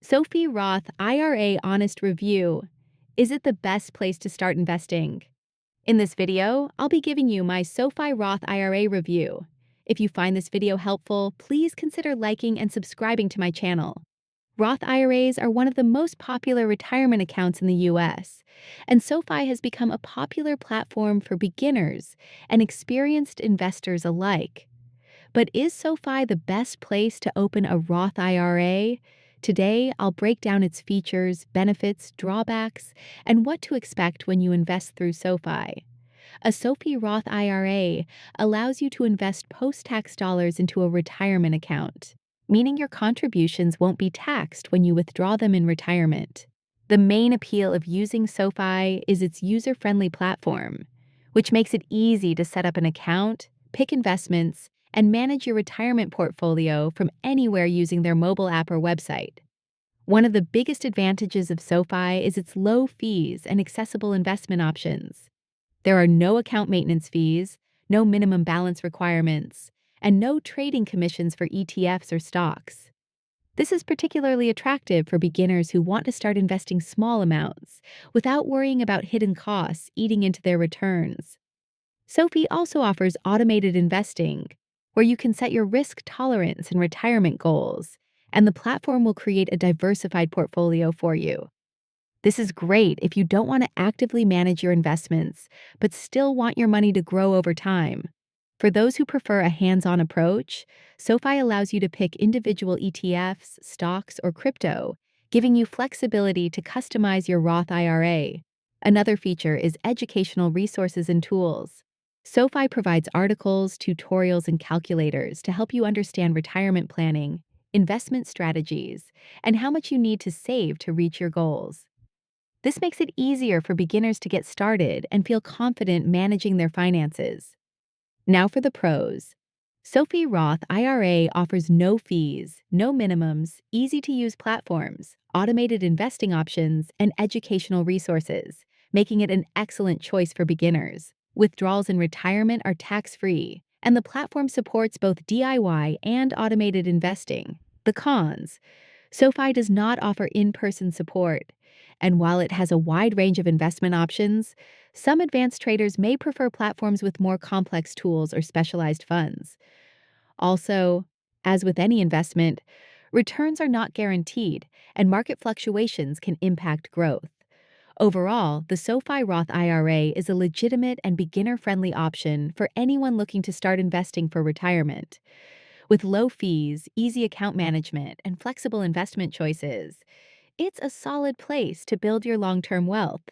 SoFi Roth IRA Honest Review. Is it the best place to start investing? In this video, I'll be giving you my SoFi Roth IRA review. If you find this video helpful, please consider liking and subscribing to my channel. Roth IRAs are one of the most popular retirement accounts in the US, and SoFi has become a popular platform for beginners and experienced investors alike. But is SoFi the best place to open a Roth IRA? Today, I'll break down its features, benefits, drawbacks, and what to expect when you invest through SoFi. A SoFi Roth IRA allows you to invest post-tax dollars into a retirement account, meaning your contributions won't be taxed when you withdraw them in retirement. The main appeal of using SoFi is its user-friendly platform, which makes it easy to set up an account, pick investments, and manage your retirement portfolio from anywhere using their mobile app or website. One of the biggest advantages of SoFi is its low fees and accessible investment options. There are no account maintenance fees, no minimum balance requirements, and no trading commissions for ETFs or stocks. This is particularly attractive for beginners who want to start investing small amounts without worrying about hidden costs eating into their returns. SoFi also offers automated investing, where you can set your risk tolerance and retirement goals, and the platform will create a diversified portfolio for you. This is great if you don't want to actively manage your investments, but still want your money to grow over time. For those who prefer a hands-on approach, SoFi allows you to pick individual ETFs, stocks, or crypto, giving you flexibility to customize your Roth IRA. Another feature is educational resources and tools. SoFi provides articles, tutorials, and calculators to help you understand retirement planning, investment strategies, and how much you need to save to reach your goals. This makes it easier for beginners to get started and feel confident managing their finances. Now for the pros. SoFi Roth IRA offers no fees, no minimums, easy-to-use platforms, automated investing options, and educational resources, making it an excellent choice for beginners. Withdrawals in retirement are tax-free, and the platform supports both DIY and automated investing. The cons: SoFi does not offer in-person support, and while it has a wide range of investment options, some advanced traders may prefer platforms with more complex tools or specialized funds. Also, as with any investment, returns are not guaranteed, and market fluctuations can impact growth. Overall, the SoFi Roth IRA is a legitimate and beginner-friendly option for anyone looking to start investing for retirement. With low fees, easy account management, and flexible investment choices, it's a solid place to build your long-term wealth.